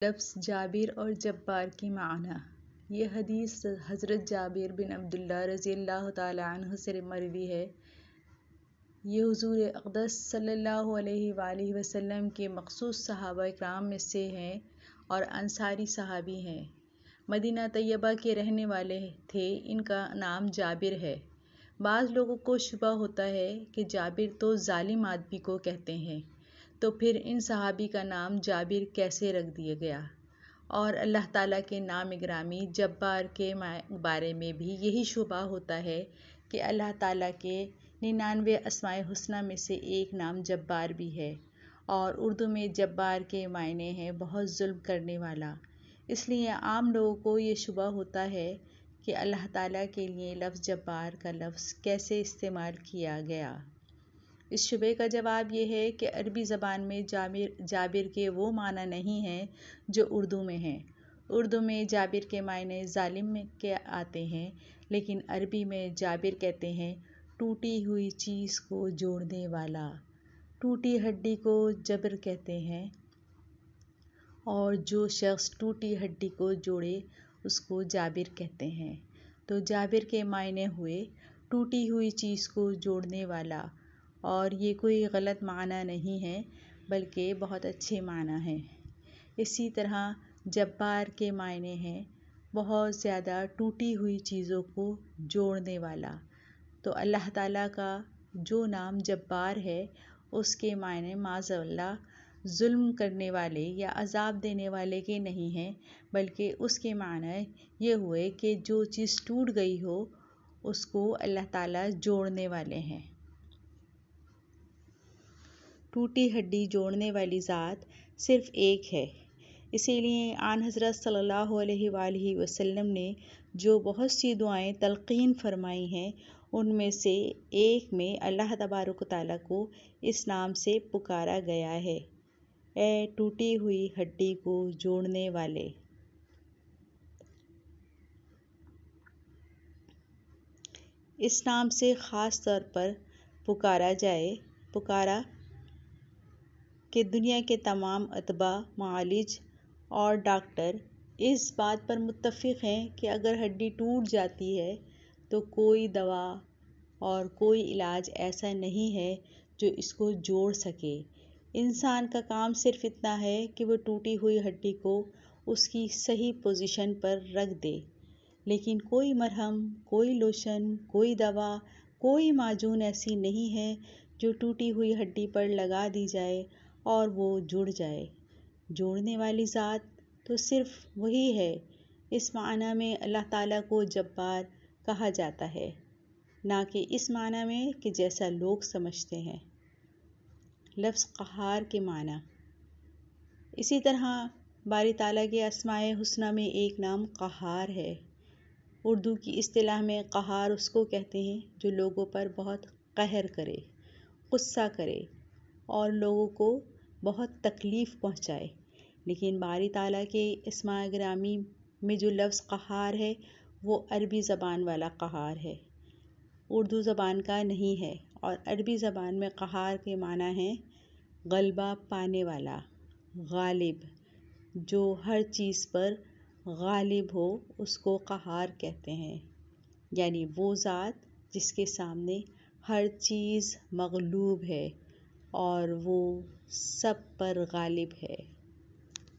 لفظ جابر اور جبار کی معنی۔ یہ حدیث حضرت جابر بن عبداللہ رضی اللہ تعالی عنہ سے مروی ہے۔ یہ حضور اقدس صلی اللہ علیہ وآلہ وسلم کے مخصوص صحابہ اکرام میں سے ہیں اور انصاری صحابی ہیں۔ مدینہ طیبہ کے رہنے والے تھے۔ ان کا نام جابر ہے۔ بعض لوگوں کو شبہ ہوتا ہے کہ جابر تو ظالم آدمی کو کہتے ہیں، تو پھر ان صحابی کا نام جابر کیسے رکھ دیا گیا؟ اور اللہ تعالیٰ کے نام گرامی جبار کے بارے میں بھی یہی شبہ ہوتا ہے کہ اللہ تعالیٰ کے 99 اسماء الحسنی میں سے ایک نام جبار بھی ہے، اور اردو میں جبار کے معنی ہیں بہت ظلم کرنے والا۔ اس لیے عام لوگوں کو یہ شبہ ہوتا ہے کہ اللہ تعالیٰ کے لیے لفظ جبار کا لفظ کیسے استعمال کیا گیا۔ اس شبہ کا جواب یہ ہے کہ عربی زبان میں جابر کے وہ معنی نہیں ہیں جو اردو میں ہیں۔ اردو میں جابر کے معنی ظالم کے آتے ہیں، لیکن عربی میں جابر کہتے ہیں ٹوٹی ہوئی چیز کو جوڑنے والا۔ ٹوٹی ہڈی کو جبر کہتے ہیں، اور جو شخص ٹوٹی ہڈی کو جوڑے اس کو جابر کہتے ہیں۔ تو جابر کے معنی ہوئے ٹوٹی ہوئی چیز کو جوڑنے والا، اور یہ کوئی غلط معنی نہیں ہے بلکہ بہت اچھے معنی ہیں۔ اسی طرح جبار کے معنی ہیں بہت زیادہ ٹوٹی ہوئی چیزوں کو جوڑنے والا۔ تو اللہ تعالیٰ کا جو نام جبار ہے اس کے معنی معاذ اللہ ظلم کرنے والے یا عذاب دینے والے کے نہیں ہیں، بلکہ اس کے معنی یہ ہوئے کہ جو چیز ٹوٹ گئی ہو اس کو اللہ تعالیٰ جوڑنے والے ہیں۔ ٹوٹی ہڈی جوڑنے والی ذات صرف ایک ہے۔ اسی لیے آن حضرت صلی اللہ علیہ وآلہ وسلم نے جو بہت سی دعائیں تلقین فرمائی ہیں، ان میں سے ایک میں اللہ تبارک و تعالیٰ کو اس نام سے پکارا گیا ہے: اے ٹوٹی ہوئی ہڈی کو جوڑنے والے۔ اس نام سے خاص طور پر پکارا کہ دنیا کے تمام اطباء، معالج اور ڈاکٹر اس بات پر متفق ہیں کہ اگر ہڈی ٹوٹ جاتی ہے تو کوئی دوا اور کوئی علاج ایسا نہیں ہے جو اس کو جوڑ سکے۔ انسان کا کام صرف اتنا ہے کہ وہ ٹوٹی ہوئی ہڈی کو اس کی صحیح پوزیشن پر رکھ دے، لیکن کوئی مرہم، کوئی لوشن، کوئی دوا، کوئی معجون ایسی نہیں ہے جو ٹوٹی ہوئی ہڈی پر لگا دی جائے اور وہ جڑ جائے۔ جوڑنے والی ذات تو صرف وہی ہے۔ اس معنی میں اللہ تعالیٰ کو جبار کہا جاتا ہے، نہ کہ اس معنی میں کہ جیسا لوگ سمجھتے ہیں۔ لفظ قہار کے معنی۔ اسی طرح باری تعالیٰ کے اسماء الحسنی میں ایک نام قہار ہے۔ اردو کی اصطلاح میں قہار اس کو کہتے ہیں جو لوگوں پر بہت قہر کرے، غصہ کرے اور لوگوں کو بہت تکلیف پہنچائے۔ لیکن باری تعالیٰ کے اسماء گرامی میں جو لفظ قہار ہے وہ عربی زبان والا قہار ہے، اردو زبان کا نہیں ہے۔ اور عربی زبان میں قہار کے معنی ہیں غلبہ پانے والا، غالب۔ جو ہر چیز پر غالب ہو اس کو قہار کہتے ہیں، یعنی وہ ذات جس کے سامنے ہر چیز مغلوب ہے اور وہ سب پر غالب ہے۔